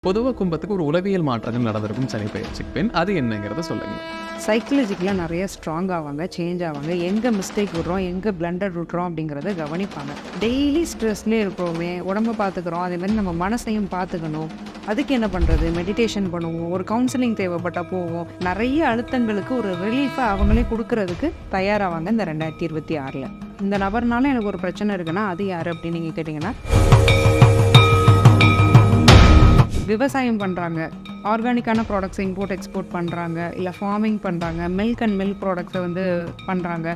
பொதுவாக கும்பத்துக்கு ஒரு உளவியல் மாற்றங்கள் நடந்திருக்கும் சனி பயிற்சிக்கு பின் அது என்னங்கிறத சொல்லுங்க. சைக்கலாஜிக்கலாக நிறைய ஸ்ட்ராங் ஆவாங்க, சேஞ்ச் ஆவாங்க, எங்கே மிஸ்டேக் விட்றோம், எங்கே பிளண்டர் விட்றோம் அப்படிங்கிறத கவனிப்பாங்க. டெய்லி ஸ்ட்ரெஸ்லேயே இருக்கிறோமே, உடம்பை பார்த்துக்கிறோம், அதேமாதிரி நம்ம மனசையும் பார்த்துக்கணும். அதுக்கு என்ன பண்ணுறது? மெடிடேஷன் பண்ணுவோம், ஒரு கவுன்சிலிங் தேவைப்பட்டால் போவோம். நிறைய அழுத்தங்களுக்கு ஒரு ரிலீஃபை அவங்களே கொடுக்கறதுக்கு தயாராவாங்க இந்த 2026. இந்த நபர்னால எனக்கு ஒரு பிரச்சனை இருக்குன்னா அது யார் அப்படின்னு நீங்கள் கேட்டிங்கன்னா, விவசாயம் பண்ணுறாங்க, ஆர்கானிக்கான ப்ராடக்ட்ஸை இம்போர்ட் எக்ஸ்போர்ட் பண்ணுறாங்க, இல்லை ஃபார்மிங் பண்ணுறாங்க, மில்க் அண்ட் மில்க் ப்ராடக்ட்ஸை பண்ணுறாங்க,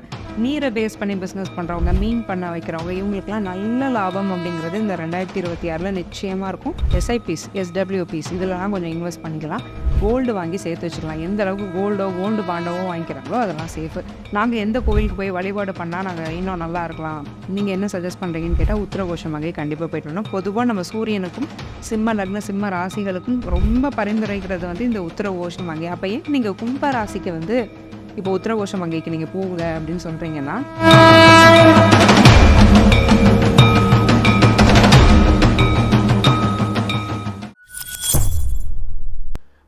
நீரை பேஸ் பண்ணி பிஸ்னஸ் பண்ணுறவங்க, மீன் பண்ண வைக்கிறவங்க, இவங்களுக்குலாம் நல்ல லாபம் அப்படிங்கிறது இந்த 2026 நிச்சயமாக இருக்கும். எஸ்ஐபிஸ், எஸ்டபிள்யூபிஸ் இதிலலாம் கொஞ்சம் இன்வெஸ்ட் பண்ணிக்கலாம். கோல்டு வாங்கி சேர்த்து வச்சுக்கலாம். எந்த அளவுக்கு கோல்டு பாண்டவோ வாங்கிக்கிறாங்களோ அதெல்லாம் சேஃபு. நாங்கள் எந்த கோயிலுக்கு போய் வழிபாடு பண்ணால் நாங்கள் இன்னும் நல்லா இருக்கலாம், நீங்கள் என்ன சஜஸ்ட் பண்ணுறீங்கன்னு கேட்டால் உத்திரகோஷம் வகை கண்டிப்பாக போய்ட்டு வரணும். பொதுவாக நம்ம சூரியனுக்கும் சிம்ம லக்ன சிம்ம ராசிகளுக்கும் ரொம்ப பரிந்துரைக்கிறது இந்த உத்திரகோஷம் வகை. அப்போ ஏன் நீங்கள் கும்ப ராசிக்கு இப்போ உத்திரகோஷம் வகைக்கு நீங்கள் போங்க அப்படின்னு சொல்கிறீங்கன்னா,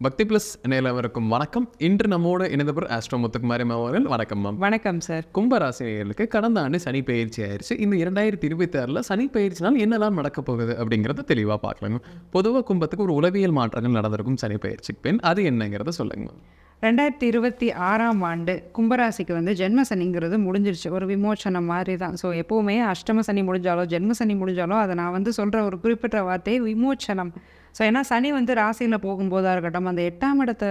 பக்தி பிளஸ் நேயர்களுக்கும் வணக்கம். இன்று நம்மோட இணைந்தவர் ஆஸ்ட்ரோ முத்துக்குமாரி அவர்கள். வணக்கம் மேம். வணக்கம் சார். கும்பராசினியர்களுக்கு கடந்த ஆண்டு சனி பயிற்சி ஆயிடுச்சு. இந்த 2026 சனி பயிற்சினால் என்னெல்லாம் நடக்க போகுது அப்படிங்கிறத தெளிவாக பார்க்கலாங்க. பொதுவாக கும்பத்துக்கு ஒரு உளவியல் மாற்றங்கள் நடந்திருக்கும் சனி பயிற்சிக்கு பின் அது என்னங்கிறத சொல்லுங்க. 2026 கும்பராசிக்கு ஜென்ம சனிங்கிறது முடிஞ்சிருச்சு. ஒரு விமோச்சனம் மாதிரி தான். ஸோ எப்போவுமே அஷ்டம சனி முடிஞ்சாலோ ஜென்ம சனி முடிஞ்சாலோ அதை நான் சொல்கிற ஒரு குறிப்பிட்ட வார்த்தை விமோச்சனம். ஸோ ஏன்னா சனி ராசியில் போகும்போதாக இருக்கட்டும், அந்த 8ஆம் இடத்தை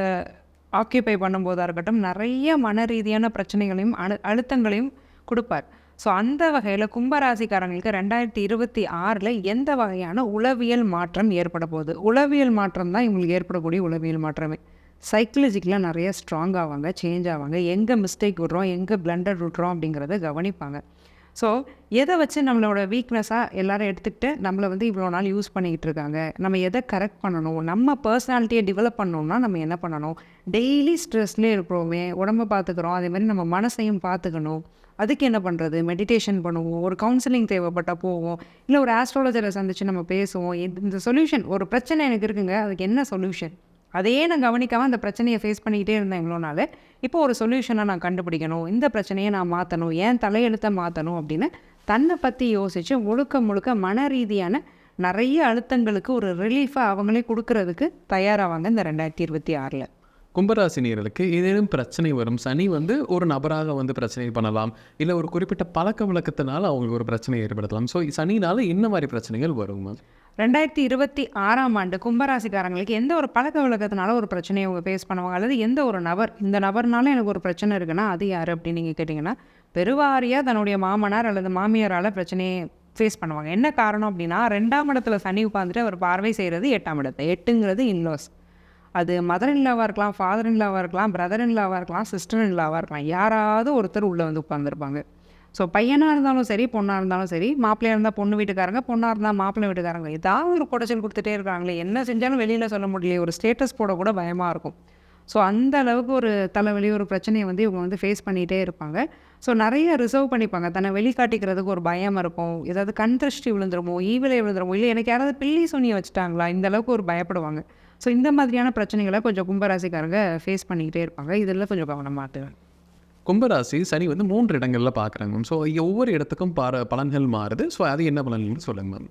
ஆக்கியபை பண்ணும்போதாக இருக்கட்டும், நிறைய மன ரீதியான பிரச்சனைகளையும் அழுத்தங்களையும் கொடுப்பார். ஸோ அந்த வகையில் கும்பராசிக்காரங்களுக்கு 2026 எந்த வகையான உளவியல் மாற்றம் ஏற்பட போகுது? உளவியல் மாற்றம் தான் இவங்களுக்கு ஏற்படக்கூடிய உளவியல் மாற்றமே. சைக்கலாஜிக்கலாக நிறைய ஸ்ட்ராங் ஆவாங்க, சேஞ்ச் ஆவாங்க, எங்கே மிஸ்டேக் விட்றோம், எங்கே பிளண்டர் விட்றோம் அப்படிங்கிறத கவனிப்பாங்க. ஸோ எதை வச்சு நம்மளோட வீக்னஸாக எல்லோரும் எடுத்துக்கிட்டு நம்மளை இவ்வளோ நாள் யூஸ் பண்ணிக்கிட்டு இருக்காங்க, நம்ம எதை கரெக்ட் பண்ணணும், நம்ம பர்சனாலிட்டியை டெவலப் பண்ணணும்னா நம்ம என்ன பண்ணணும்? டெய்லி ஸ்ட்ரெஸ்லேயே இருக்கிறோமே, உடம்பை பார்த்துக்கிறோம், அதேமாதிரி நம்ம மனசையும் பார்த்துக்கணும். அதுக்கு என்ன பண்ணுறது? மெடிடேஷன் பண்ணுவோம், ஒரு கவுன்சிலிங் தேவைப்பட்டால் போவோம், இல்லை ஒரு ஆஸ்ட்ராலஜரை சந்தித்து நம்ம பேசுவோம். இந்த சொல்யூஷன், ஒரு பிரச்சனை எனக்கு இருக்குங்க, அதுக்கு என்ன சொல்யூஷன்? அதையே நான் கவனிக்காமல் அந்த பிரச்சனையை ஃபேஸ் பண்ணிக்கிட்டே இருந்தேன் இவ்வளோ நாள். இப்போ ஒரு சொல்யூஷனை நான் கண்டுபிடிக்கணும், இந்த பிரச்சனையை நான் மாற்றணும், ஏன் தலையெழுத்தை மாற்றணும் அப்படின்னு தன்னை பற்றி யோசித்து முழுக்க மன ரீதியான நிறைய அழுத்தங்களுக்கு ஒரு ரிலீஃபை அவங்களே கொடுக்கறதுக்கு தயாராவாங்க இந்த 2026. கும்பராசினியர்களுக்கு ஏதேனும் பிரச்சனை வரும். சனி ஒரு நபராக பிரச்சனை பண்ணலாம், இல்லை ஒரு குறிப்பிட்ட பழக்க வழக்கத்தினால அவங்களுக்கு ஒரு பிரச்சனை ஏற்படுத்தலாம். ஸோ சனினால் என்ன மாதிரி பிரச்சனைகள் வரும்? 2026 கும்பராசிக்காரங்களுக்கு எந்த ஒரு பழக்க வழக்கத்தினால ஒரு பிரச்சனையை அவங்க ஃபேஸ் பண்ணுவாங்க, அல்லது எந்த ஒரு நபர், இந்த நபர்னால எனக்கு ஒரு பிரச்சனை இருக்குன்னா அது யார் அப்படின்னு நீங்கள் கேட்டிங்கன்னா, பெருவாரியாக தன்னுடைய மாமனார் அல்லது மாமியாரால் பிரச்சனையை ஃபேஸ் பண்ணுவாங்க. என்ன காரணம் அப்படின்னா, 2ஆம் இடத்துல சனி உட்காந்துட்டு அவர் பார்வை செய்கிறது 8ஆம் இடத்தை. 8ங்கிறது இன்லாஸ். அது மதர் இன்லாவாக இருக்கலாம், ஃபாதர் இன்லாவாக இருக்கலாம், பிரதர் இன்லாவாக இருக்கலாம், சிஸ்டர் இன்லாவாக இருக்கலாம். யாராவது ஒருத்தர் உள்ளே உட்காந்துருப்பாங்க. ஸோ பையனாக இருந்தாலும் சரி, பொண்ணாக இருந்தாலும் சரி, மாப்பிள்ளையாக இருந்தால் பொண்ணு வீட்டுக்காரங்க, பொண்ணாக இருந்தால் மாப்பிள்ளை வீட்டுக்காரங்க, ஏதாவது ஒரு குடைச்சல் கொடுத்துட்டே இருக்காங்களே, என்ன செஞ்சாலும் வெளியில் சொல்ல முடியல, ஒரு ஸ்டேட்டஸ் போட கூட பயமாக இருக்கும். ஸோ அந்த அளவுக்கு ஒரு தலைவலி, ஒரு பிரச்சனையை இவங்க ஃபேஸ் பண்ணிகிட்டே இருப்பாங்க. ஸோ நிறைய ரிசர்வ் பண்ணிப்பாங்க, தன்னை வெளிக்காட்டிக்கிறதுக்கு ஒரு பயம் இருக்கும். ஏதாவது கண் திருஷ்டி விழுந்துருமோ, ஈவிலே விழுந்துருமோ, இல்லை எனக்கு யாராவது பில்லி சொன்னியை வச்சுட்டாங்களா, இந்த அளவுக்கு ஒரு பயப்படுவாங்க. ஸோ இந்த மாதிரியான பிரச்சனைகளை கொஞ்சம் கும்பராசிக்காரங்க ஃபேஸ் பண்ணிக்கிட்டே இருப்பாங்க. இதெல்லாம் கொஞ்சம் கவனமாக. கும்பராசி சனி 3 இடங்களில் பார்க்குறாங்க மேம். ஸோ ஒவ்வொரு இடத்துக்கும் பலன்கள் மாறுது. ஸோ அது என்ன பலன்கள் சொல்லுங்க மேம்.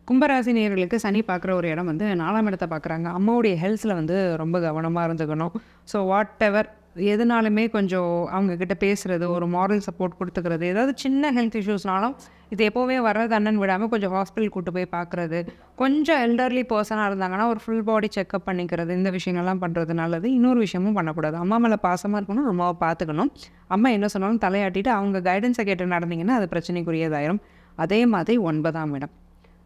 கும்பராசி நேயர்களுக்கு சனி பார்க்குற ஒரு இடம் 4ஆம் இடத்தை பார்க்குறாங்க. அம்மாவுடைய ஹெல்த்தில் ரொம்ப கவனமாக இருந்துக்கணும். ஸோ வாட் எவர் எதுனாலுமே கொஞ்சம் அவங்கக்கிட்ட பேசுகிறது, ஒரு மாரல் சப்போர்ட் கொடுத்துக்கிறது, ஏதாவது சின்ன ஹெல்த் இஷ்யூஸ்னாலும் இது எப்போவுமே வர்றது அண்ணன் விடாமல் கொஞ்சம் ஹாஸ்பிட்டல் கூட்டு போய் பார்க்குறது, கொஞ்சம் எல்டர்லி பர்சனாக இருந்தாங்கன்னா ஒரு ஃபுல் பாடி செக்அப் பண்ணிக்கிறது, இந்த விஷயங்கள்லாம் பண்ணுறது நல்லது. இன்னொரு விஷயமும் பண்ணக்கூடாது, அம்மா மேலே பாசமாக இருக்கணும், அம்மாவை பார்த்துக்கணும். அம்மா என்ன சொன்னாலும் தலையாட்டிட்டு அவங்க கைடன்ஸை கேட்டு நடந்தீங்கன்னா அது பிரச்சனைக்குரியதாயிரும். அதே மாதிரி 9ஆம் இடம்.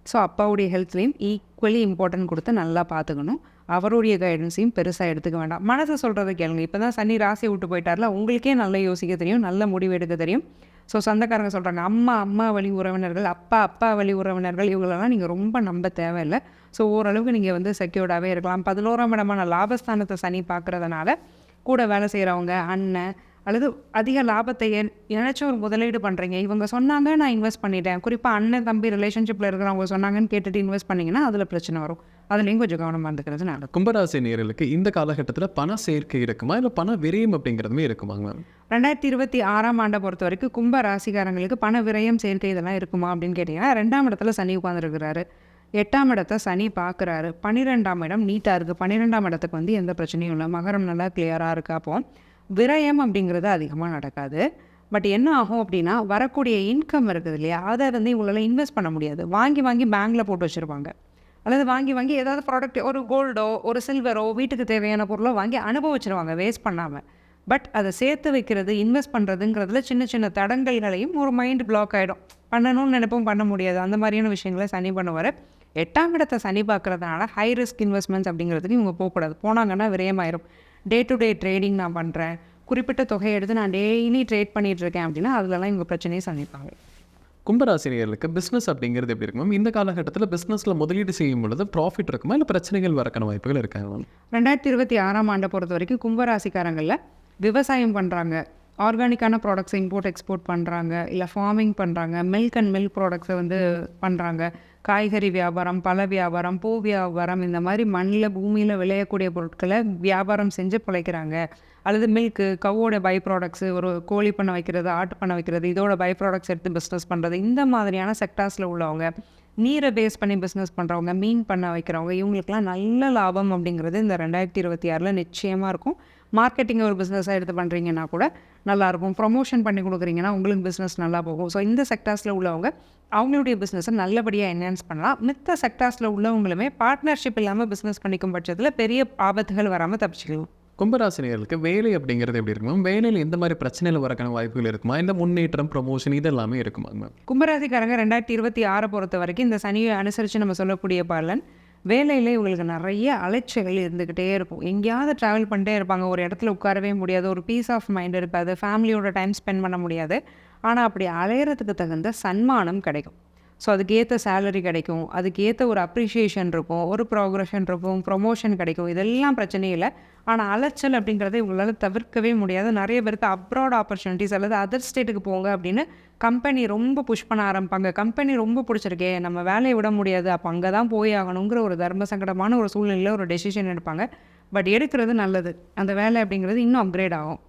ஸோ அப்பாவுடைய ஹெல்த்லேயும் ஈக்குவலி இம்பார்ட்டன்ட் கொடுத்து நல்லா பார்த்துக்கணும். அவருடைய கைடன்ஸையும் பெருசாக எடுத்துக்க வேண்டாம். மனசை சொல்கிறத கேளுங்க. இப்போ தான் சனி ராசியை விட்டு போயிட்டார்ல, உங்களுக்கே நல்லா யோசிக்க தெரியும், நல்ல முடிவு எடுக்க தெரியும். ஸோ சொந்தக்காரங்க சொல்கிறாங்க, அம்மா வழி உறவினர்கள், அப்பா வழி உறவினர்கள், இவங்களெல்லாம் நீங்கள் ரொம்ப நம்ப தேவையில்லை. ஸோ ஓரளவுக்கு நீங்கள் செக்யூர்டாகவே இருக்கலாம். 11ஆம் இடமான லாபஸ்தானத்தை சனி பார்க்குறதுனால கூட வேலை செய்கிறவங்க, அண்ணன், அல்லது அதிக லாபத்தை நினைச்ச ஒரு முதலீடு பண்ணுறீங்க, இவங்க சொன்னாங்க நான் இன்வெஸ்ட் பண்ணிட்டேன், குறிப்பாக அண்ணன் தம்பி ரிலேஷன்ஷிப்பில் இருக்கிறவங்க சொன்னாங்கன்னு கேட்டுட்டு இன்வெஸ்ட் பண்ணிங்கன்னா அதில் பிரச்சனை வரும். அதுலேயும் கொஞ்சம் கவனமாக இருந்துக்கிறது நல்லது. கும்பராசி நேயர்களுக்கு இந்த காலகட்டத்தில் பண சேர்க்கை இருக்குமா இல்லை பண விரயம் அப்படிங்கிறதுமே இருக்குமாங்க மேம்? 2026 ஆண்டை பொறுத்த வரைக்கும் கும்ப ராசிக்காரங்களுக்கு பண விரயம் சேர்க்கை இதெல்லாம் இருக்குமா அப்படின்னு கேட்டிங்கன்னா, 2ஆம் இடத்துல சனி உட்காந்துருக்கிறாரு, 8ஆம் இடத்தை சனி பார்க்குறாரு, 12ஆம் இடம் நீட்டாக இருக்குது, 12ஆம் இடத்துக்கு வந்து எந்த பிரச்சனையும் இல்லை, மகரம் நல்லா கிளியராக இருக்கு. அப்போ விரயம் அப்படிங்கிறது அதிகமாக நடக்காது. பட் என்ன ஆகும் அப்படின்னா, வரக்கூடிய இன்கம் இருக்குது இல்லையா, அதை வந்து இவங்களால இன்வெஸ்ட் பண்ண முடியாது. வாங்கி வாங்கி பேங்க்கில் போட்டு வச்சுருப்பாங்க, அல்லது வாங்கி வாங்கி ஏதாவது ப்ராடக்ட், ஒரு கோல்டோ ஒரு சில்வரோ வீட்டுக்கு தேவையான பொருளோ வாங்கி அனுபவிச்சிருவாங்க வேஸ்ட் பண்ணாமல். பட் அதை சேர்த்து வைக்கிறது, இன்வெஸ்ட் பண்ணுறதுங்கிறதுல சின்ன சின்ன தடங்கல்களையும் ஒரு மைண்ட் பிளாக் ஆகிடும். பண்ணணும்னு நினைப்போம், பண்ண முடியாது. அந்த மாதிரியான விஷயங்களை சனி பண்ணுவார். 8ஆம் இடத்தை சனி பார்க்குறதுனால ஹை ரிஸ்க் இன்வெஸ்ட்மெண்ட்ஸ் அப்படிங்கிறதுக்கு இவங்க போகக்கூடாது. போனாங்கன்னா விரயமாயிரும். டே டு டே ட்ரேடிங் நான் பண்ணுறேன், குறிப்பிட்ட தொகையை எடுத்து நான் டெய்லி ட்ரேட் பண்ணிகிட்ருக்கேன் அப்படின்னா அதிலலாம் இவங்க பிரச்சனையை சந்திப்பாங்க. கும்பராசினியர்களுக்கு பிஸ்னஸ் அப்படிங்கிறது எப்படி இருக்கும் மேம்? இந்த காலகட்டத்தில் பிஸ்னஸில் முதலீடு செய்யும் பொழுது ப்ராஃபிட் இருக்குமா இல்லை பிரச்சனைகள் வரக்கான வாய்ப்புகள் இருக்காங்க மேம்? 2026ஆம் ஆண்டை பொறுத்த வரைக்கும் கும்பராசிக்காரங்களில் விவசாயம் பண்ணுறாங்க, ஆர்கானிக்கான ப்ராடக்ட்ஸை இம்போர்ட் எக்ஸ்போர்ட் பண்ணுறாங்க, இல்லை ஃபார்மிங் பண்ணுறாங்க, மில்க் அண்ட் மில்க் ப்ராடக்ட்ஸை வந்து பண்ணுறாங்க, காய்கறி வியாபாரம், பழ வியாபாரம், பூ வியாபாரம், இந்த மாதிரி மண்ணில் பூமியில் விளையக்கூடிய பொருட்களை வியாபாரம் செஞ்சு பிழைக்கிறாங்க. அல்லது மில்க்கு, கவோட பை ப்ராடக்ட்ஸு, ஒரு கோழி பண்ண வைக்கிறது, ஆட்டு பண்ண வைக்கிறது, இதோட பை ப்ராடக்ட்ஸ் எடுத்து பிஸ்னஸ் பண்ணுறது, இந்த மாதிரியான செக்டார்ஸில் உள்ளவங்க, நீரை பேஸ் பண்ணி பிஸ்னஸ் பண்ணுறவங்க, மீன் பண்ண வைக்கிறவங்க, இவங்களுக்குலாம் நல்ல லாபம் அப்படிங்கிறது இந்த 2026 நிச்சயமாக இருக்கும். மார்க்கெட்டிங் ஒரு பிஸ்னஸாக எடுத்து பண்ணுறீங்கன்னா கூட நல்லாயிருக்கும். ப்ரொமோஷன் பண்ணி கொடுக்குறீங்கன்னா உங்களுக்கு பிஸ்னஸ் நல்லா போகும். ஸோ இந்த செக்டார்ஸில் உள்ளவங்க அவங்களுடைய பிஸ்னஸை நல்லபடியாக என்ஹான்ஸ் பண்ணலாம். மித்த செக்டார்ஸில் உள்ளவங்களுமே பார்ட்னர்ஷிப் இல்லாமல் பிஸ்னஸ் பண்ணிக்கும் பட்சத்தில் பெரிய ஆபத்துகள் வராமல் தப்பிச்சிக்கலாம். கும்பராசினியர்களுக்கு வேலை அப்படிங்கிறது எப்படி இருக்கும் மேம்? வேலையில் எந்த மாதிரி பிரச்சனைகள் வரக்கான வாய்ப்புகள் இருக்குமா? இந்த முன்னேற்றம், ப்ரொமோஷன் இதெல்லாமே இருக்குமா மேம்? கும்பராசிக்காரங்க 2026 பொறுத்த வரைக்கும் இந்த சனியை அனுசரித்து நம்ம சொல்லக்கூடிய பலன், வேலையில் இவங்களுக்கு நிறைய அலைச்சல்கள் இருந்துக்கிட்டே இருக்கும். எங்கேயாவது ட்ராவல் பண்ணிட்டே இருப்பாங்க, ஒரு இடத்துல உட்காரவே முடியாது, ஒரு பீஸ் ஆஃப் மைண்ட் இருக்காது, ஃபேமிலியோட டைம் ஸ்பெண்ட் பண்ண முடியாது. ஆனால் அப்படி அலையிறதுக்கு தகுந்த சன்மானம் கிடைக்கும். ஸோ அதுக்கேற்ற சேலரி கிடைக்கும், அதுக்கேற்ற ஒரு அப்ரிஷியேஷன் இருக்கும், ஒரு ப்ரோக்ரஷன் இருக்கும், ப்ரொமோஷன் கிடைக்கும். இதெல்லாம் பிரச்சனை இல்லை. ஆனால் அலைச்சல் அப்படிங்கிறத இவங்களால தவிர்க்கவே முடியாது. நிறைய பேருக்கு அப்ராட் ஆப்பர்ச்சுனிட்டிஸ் அல்லது அதர் ஸ்டேட்டுக்கு போங்க அப்படின்னு கம்பெனி ரொம்ப புஷ் பண்ண ஆரம்பிப்பாங்க. கம்பெனி ரொம்ப பிடிச்சிருக்கே, நம்ம வேலையை விட முடியாது, அப்போ அங்கே தான் போய் ஆகணுங்கிற ஒரு தர்ம சங்கடமான ஒரு சூழ்நிலையில் ஒரு டெசிஷன் எடுப்பாங்க. பட் எடுக்கிறது நல்லது. அந்த வேலை அப்படிங்கிறது இன்னும் அப்கிரேட் ஆகும்.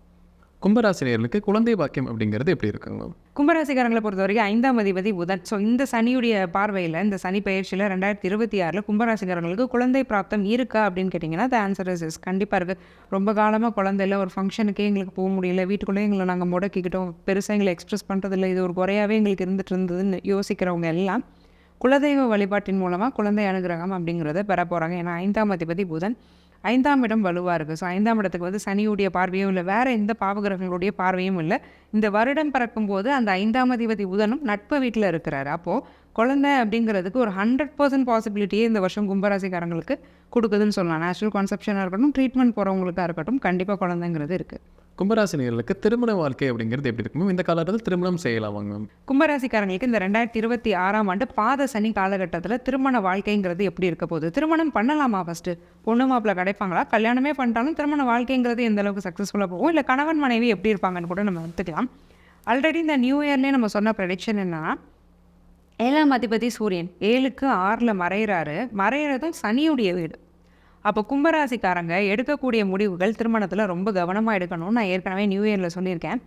கும்பராசினியர்களுக்கு குழந்தை பாக்கியம் அப்படிங்கிறது எப்படி இருக்குங்க மேம்? கும்பராசிக்காரங்களை பொறுத்த வரைக்கும் 5ஆம் அதிபதி புதன். ஸோ இந்த சனியுடைய பார்வையில், இந்த சனி பயிற்சியில் 2026 கும்பராசிக்காரங்களுக்கு குழந்தை பிராப்தம் இருக்கா அப்படின்னு கேட்டிங்கன்னா த ஆன்சர் இஸ் கண்டிப்பாக இருக்குது. ரொம்ப காலமாக குழந்தை இல்லை, ஒரு ஃபங்க்ஷனுக்கே எங்களுக்கு போக முடியல, வீட்டுக்குள்ளே எங்களை நாங்கள் முடக்கிக்கிட்டோம், பெருசாக எங்களை எக்ஸ்ப்ரெஸ் பண்ணுறதில்ல, இது ஒரு குறையாகவே எங்களுக்கு இருந்துட்டு இருந்ததுன்னு யோசிக்கிறவங்க எல்லாம் குலதெய்வ வழிபாட்டின் மூலமாக குழந்தை அனுகிரகம் அப்படிங்கிறத பெற போகிறாங்க. ஏன்னா 5ஆம் அதிபதி புதன், 5ஆம் இடம் வலுவாக இருக்குது. ஸோ 5ஆம் இடத்துக்கு வந்து சனியுடைய பார்வையும் இல்லை, வேறு எந்த பாவகிரகங்களுடைய பார்வையும் இல்லை. இந்த வருடம் பிறக்கும்போது அந்த 5ஆம் அதிபதி புதனும் நட்பு வீட்டில் இருக்கிறாரு. அப்போது குழந்தை அப்படிங்கிறதுக்கு ஒரு 100% பாசிபிலிட்டியே இந்த வருஷம் கும்பராசிக்காரங்களுக்கு கொடுக்குதுன்னு சொல்லலாம். நேச்சுரல் கான்செப்ஷனாக இருக்கட்டும், ட்ரீட்மெண்ட் போகிறவங்களுக்காக இருக்கட்டும், கண்டிப்பாக குழந்தைங்கிறது இருக்குது. கும்பராசினியர்களுக்கு திருமண வாழ்க்கை அப்படிங்கிறது எப்படி இருக்கும்? இந்த காலகட்டத்தில் திருமணம் செய்யலாமாங்க மேம்? கும்பராசிக்காரங்களுக்கு இந்த 2026 ஆண்டு பாத சனி காலகட்டத்தில் திருமண வாழ்க்கைங்கிறது எப்படி இருக்க போகுது? திருமணம் பண்ணலாமா? ஃபஸ்ட்டு பொண்ணு மாப்பிள்ளை கிடைப்பாங்களா? கல்யாணமே பண்ணிட்டாலும் திருமண வாழ்க்கைங்கிறது எந்த அளவுக்கு சக்ஸஸ்ஃபுல்லாக போகும், இல்லை கணவன் மனைவி எப்படி இருப்பாங்கன்னு கூட நம்ம எடுத்துக்கலாம். ஆல்ரெடி இந்த நியூ இயர்லேயே நம்ம சொன்ன ப்ரெடிக்ஷன் என்னன்னா, 7ஆம் அதிபதி சூரியன் 7க்கு 6ல் மறையிறதும் சனியுடைய வீடு. அப்போ கும்பராசிக்காரங்க எடுக்கக்கூடிய முடிவுகள் திருமணத்தில் ரொம்ப கவனமாக எடுக்கணும்னு நான் ஏற்கனவே நியூ இயரில் சொல்லியிருக்கேன்.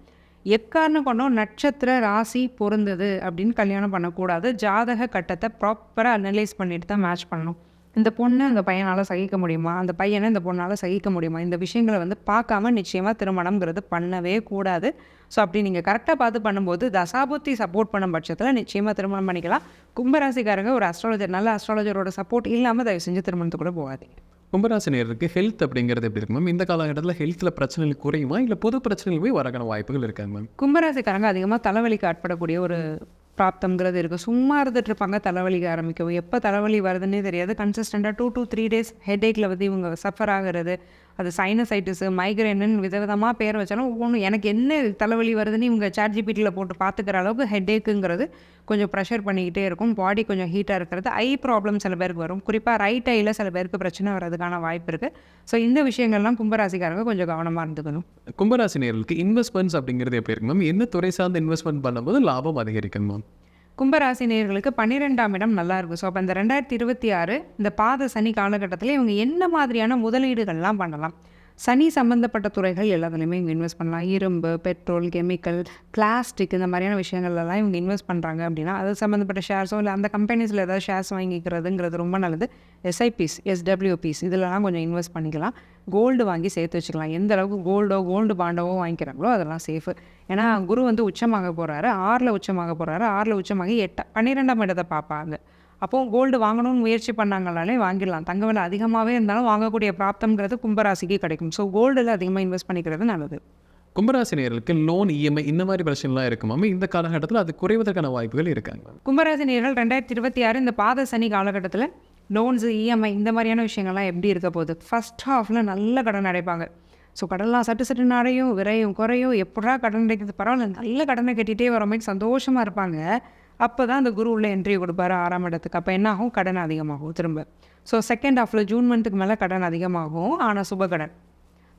எக்காரணம் கொண்டோம் நட்சத்திர ராசி பொருந்தது அப்படின்னு கல்யாணம் பண்ணக்கூடாது. ஜாதக கட்டத்தை ப்ராப்பராக அனலைஸ் பண்ணிட்டு தான் மேட்ச் பண்ணணும். இந்த பொண்ணை அந்த பையனால் சகிக்க முடியுமா, அந்த பையனை இந்த பொண்ணால் சகிக்க முடியுமா, இந்த விஷயங்களை வந்து பார்க்காம நிச்சயமாக திருமணம்ங்கிறது பண்ணவே கூடாது. ஸோ அப்படி நீங்கள் கரெக்டாக பார்த்து பண்ணும்போது தசாபுத்தி சப்போர்ட் பண்ணும் பட்சத்தில் நிச்சயமாக திருமணம் பண்ணிக்கலாம். கும்பராசிக்காரங்க ஒரு அஸ்ட்ராலஜர், நல்ல அஸ்ட்ராலஜரோட சப்போர்ட் இல்லாமல் தயவு செஞ்சு திருமணத்துக்கு கூட போகாதீங்க. கும்பராசினியருக்கு ஹெல்த் அப்படிங்கிறது எப்படி இருக்கும் மேம்? இந்த காலகட்டத்தில் ஹெல்த்தில் பிரச்சனைகள் குறையுமா, இல்லை பொது பிரச்சனைகள் போய் வரக்கான வாய்ப்புகள் இருக்காங்க மேம்? கும்பராசிக்காரங்க அதிகமாக தலைவலிக்கு ஆட்படக்கூடிய ஒரு பிராப்தங்கிறது இருக்குது. சும்மா இருந்துட்டு இருப்பாங்க, தலைவலிக்க ஆரம்பிக்கும். எப்போ தலைவலி வருதுன்னே தெரியாது. கன்சிஸ்டண்ட்டாக 2 to 3 days ஹெட்டேக்கில் வந்து இவங்க சஃபர் ஆகிறது. அது சைனசைட்டிஸு, மைக்ரேன்னு விதவிதமாக பேர் வச்சாலும் ஒவ்வொன்றும் எனக்கு என்ன தலைவலி வருதுன்னு இவங்க சாட் ஜிபிடியில் போட்டு பார்த்துக்கிற அளவுக்கு ஹெட்டேக்குங்கிறது கொஞ்சம் ப்ரெஷர் பண்ணிக்கிட்டே இருக்கும், பாடி கொஞ்சம் ஹீட்டாக இருக்கிறது, ஐ ப்ராப்ளம் சில பேருக்கு வரும், குறிப்பாக ரைட் ஐயில் சில பேருக்கு பிரச்சனை வர்றதுக்கான வாய்ப்பு இருக்குது. ஸோ இந்த விஷயங்கள்லாம் கும்பராசிக்காரங்க கொஞ்சம் கவனமாக இருந்துக்கணும். கும்பராசி நேயர்களுக்கு இன்வெஸ்ட்மெண்ட்ஸ் அப்படிங்கிறது எப்படி இருக்கு மேம்? என்ன துறை சார்ந்து இன்வெஸ்ட்மெண்ட் பண்ணும்போது லாபம் அதிகரிக்கும் மேம்? கும்பராசி நேயர்களுக்கு 12ஆம் இடம் நல்லா இருக்கும். ஸோ அப்போ இந்த 2026 இந்த பாத சனி காலகட்டத்தில் இவங்க என்ன மாதிரியான முதலீடுகள்லாம் பண்ணலாம்? சனி சம்மந்தப்பட்ட துறைகள் எல்லாத்துலேயுமே இவங்க இன்வெஸ்ட் பண்ணலாம். இரும்பு, பெட்ரோல், கெமிக்கல், பிளாஸ்டிக் இந்த மாதிரியான விஷயங்கள்லாம் இவங்க இன்வெஸ்ட் பண்ணுறாங்க அப்படின்னா அது சம்மந்தப்பட்ட ஷேர்ஸோ இல்லை அந்த கம்பெனிஸில் ஏதாவது ஷேர்ஸ் வாங்கிக்கிறதுங்கிறது ரொம்ப நல்லது. எஸ்ஐபிஸ், எஸ்டபிள்யூபிஸ் இதிலலாம் கொஞ்சம் இன்வெஸ்ட் பண்ணிக்கலாம். கோல்டு வாங்கி சேர்த்து வச்சுக்கலாம். எந்த அளவுக்கு கோல்டு பாண்டவோ வாங்கிக்கிறாங்களோ அதெல்லாம் சேஃபு. ஏன்னா குரு வந்து உச்சமாக போகிறாரு, 6ல் உச்சமாக போகிறாரு, 6ல் உச்சமாகி 12ஆம் இடத்தை பார்ப்பாங்க. அப்போது கோல்டு வாங்கணும்னு முயற்சி பண்ணாங்கனாலே வாங்கிடலாம். தங்க விலை அதிகமாகவே இருந்தாலும் வாங்கக்கூடிய பிராப்தம்ங்கிறது கும்பராசிக்கு கிடைக்கும். ஸோ கோல்டில் அதிகமாக இன்வெஸ்ட் பண்ணிக்கிறது நல்லது. கும்பராசி நேயர்களுக்கு லோன், இஎம்ஐ இந்த மாதிரி பிரச்சனைலாம் இருக்கும் மேம். இந்த காலகட்டத்தில் அது குறைவதற்கான வாய்ப்புகள் இருக்காங்க மேம். கும்பராசி நேயர்கள் 2026 இந்த பாத சனி காலகட்டத்தில் லோன்ஸு, இஎம்ஐ இந்த மாதிரியான விஷயங்கள்லாம் எப்படி இருக்க போகுது? ஃபஸ்ட் ஹாஃபில் நல்ல கடன் அடைப்பாங்க. ஸோ கடன்லாம் சட்டு அடையும், விரையும் குறையும், எப்படா கடன் அடைக்கிறது, பரவாயில்ல நல்ல கடனை கட்டிகிட்டே வர மாதிரி சந்தோஷமாக இருப்பாங்க. அப்போ தான் அந்த குரு உள்ள என்ட்ரி கொடுப்பாரு 6ஆம் இடத்துக்கு. அப்போ என்ன ஆகும்? கடன் அதிகமாகும் திரும்ப. ஸோ செகண்ட் ஹாஃபில் ஜூன் மந்த்துக்கு மேலே கடன் அதிகமாகும். ஆனால் சுபகடன்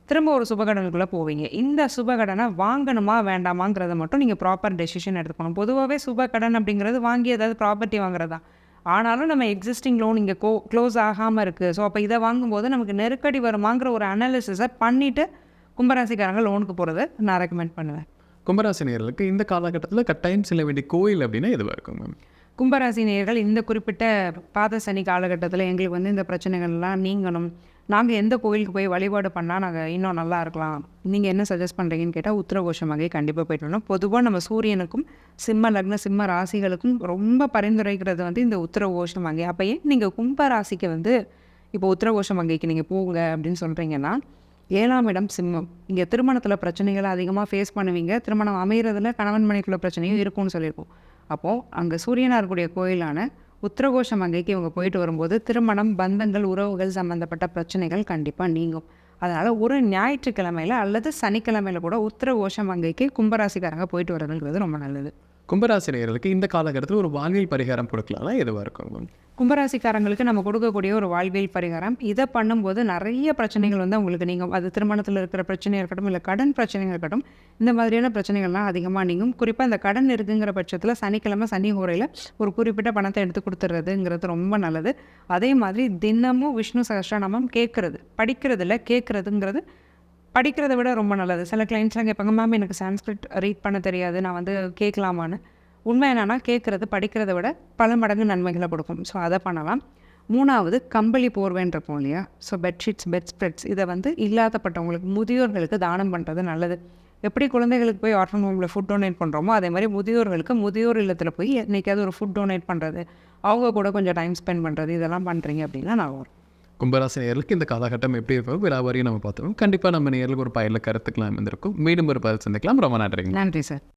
திரும்ப ஒரு சுபகடனுக்குள்ளே போவீங்க. இந்த சுபகடனை வாங்கணுமா வேண்டாமாங்கிறத மட்டும் நீங்கள் ப்ராப்பர் டெசிஷன் எடுத்துக்கணும். பொதுவாகவே சுபகடன் அப்படிங்கிறது வாங்கி ஏதாவது ப்ராப்பர்ட்டி வாங்குறதா. ஆனாலும் நம்ம எக்ஸிஸ்டிங் லோன் இங்கே க்ளோஸ் ஆகாமல் இருக்குது. ஸோ அப்போ இதை வாங்கும்போது நமக்கு நெருக்கடி வருமாங்கிற ஒரு அனாலிசிஸை பண்ணிவிட்டு கும்பராசிக்காரங்க லோனுக்கு போகிறத நான் ரெக்கமெண்ட் பண்ணுவேன். கும்பராசி நேயர்களுக்கு இந்த காலகட்டத்தில் கட்டாயம் செல்ல வேண்டிய கோயில் அப்படின்னா எதுவாக இருக்கும் மேம்? கும்பராசி நேயர்கள் இந்த குறிப்பிட்ட பாத சனி காலகட்டத்தில் எங்களுக்கு வந்து இந்த பிரச்சனைகள்லாம் நீங்கணும், நாங்கள் எந்த கோயிலுக்கு போய் வழிபாடு பண்ணால் நாங்கள் இன்னும் நல்லா இருக்கலாம், நீங்கள் என்ன சஜஸ்ட் பண்ணுறீங்கன்னு கேட்டால் உத்திரகோஷமாக கண்டிப்பாக போய்ட்டு வரணும். பொதுவாக நம்ம சூரியனுக்கும் சிம்ம லக்ன சிம்ம ராசிகளுக்கும் ரொம்ப பரிந்துரைக்கிறது வந்து இந்த உத்திரகோஷமாக. அப்போ ஏன் நீங்கள் கும்பராசிக்கு வந்து இப்போ உத்திரகோஷமங்கைக்கு நீங்கள் போங்க அப்படின்னு சொல்கிறீங்கன்னா, 7ஆம் இடம் சிம்மம். இங்கே திருமணத்தில் பிரச்சனைகளை அதிகமாக ஃபேஸ் பண்ணுவீங்க. திருமணம் அமைகிறதுல கணவன் மனைவிக்குள்ள பிரச்சனையும் இருக்கும்னு சொல்லியிருக்கோம். அப்போது அங்கே சூரியனாக இருக்கக்கூடிய கோயிலான உத்திரகோஷமங்கைக்கு இவங்க போயிட்டு வரும்போது திருமணம், பந்தங்கள், உறவுகள் சம்மந்தப்பட்ட பிரச்சனைகள் கண்டிப்பாக நீங்கும். அதனால் ஒரு ஞாயிற்றுக்கிழமையில் அல்லது சனிக்கிழமையில் கூட உத்திரகோஷமங்கைக்கு கும்பராசிக்காரங்க போயிட்டு வரதுங்கிறது ரொம்ப நல்லது. கும்பராசி நேயர்களுக்கு இந்த காலகட்டத்தில் ஒரு வாழ்வியல் பரிகாரம் கொடுக்கலாம்னா எதுவாக இருக்கும் மேம்? கும்பராசிக்காரங்களுக்கு நம்ம கொடுக்கக்கூடிய ஒரு வாழ்வியல் பரிகாரம், இதை பண்ணும்போது நிறைய பிரச்சனைகள் வந்து அவங்களுக்கு நீங்கும். அது திருமணத்தில் இருக்கிற பிரச்சனையாக இருக்கட்டும், இல்லை கடன் பிரச்சனைகள் இருக்கட்டும், இந்த மாதிரியான பிரச்சனைகள்லாம் அதிகமாக நீங்கும். குறிப்பாக இந்த கடன் இருக்குங்கிற பட்சத்தில் சனிக்கிழமை சனி ஹோரையில் ஒரு குறிப்பிட்ட பணத்தை எடுத்து கொடுத்துட்றதுங்கிறது ரொம்ப நல்லது. அதே மாதிரி தினமும் விஷ்ணு சகஸ்ரநாமம் கேட்குறது, படிக்கிறதில்ல கேட்குறதுங்கிறது படிக்கிறத விட ரொம்ப நல்லது. சில கிளைண்ட்ஸ்லாம் கேட்பாங்க, மேம் எனக்கு சான்ஸ்கிரிட் ரீட் பண்ண தெரியாது, நான் வந்து கேட்கலாமான்னு. உண்மை என்னென்னா கேட்குறது படிக்கிறத விட பல மடங்கு நன்மைகளை கொடுக்கும். ஸோ அதை பண்ணலாம். 3வது கம்பளி போர்வேன்னு இருப்போம் இல்லையா? ஸோ பெட்ஷீட்ஸ், பெட் ஸ்ப்ரெட்ஸ் இதை வந்து இல்லாதப்பட்டவங்களுக்கு, முதியோர்களுக்கு தானம் பண்ணுறது நல்லது. எப்படி குழந்தைகளுக்கு போய் ஆர்ஃபன் ஹோமில் ஃபுட் டொனேட் பண்ணுறோமோ அதே மாதிரி முதியோர்களுக்கு முதியோர் இல்லத்தில் போய் என்றைக்காவது ஒரு ஃபுட் டொனேட் பண்ணுறது, அவங்க கூட கொஞ்சம் டைம் ஸ்பெண்ட் பண்ணுறது, இதெல்லாம் பண்ணுறீங்க அப்படின்னா நான் வரும். கும்பராசி நேயர்களுக்கு இந்த காலகட்டம் எப்படி இருக்கும் விலாவாரியும் நம்ம பார்த்தோம். கண்டிப்பாக நம்ம நேயர்களுக்கு ஒரு பயனில் கருத்துக்கலாம் இருந்திருக்கும். மீண்டும் ஒரு பதில் சந்திக்கலாம். ரொம்ப நன்றிங்க. நன்றி சார்.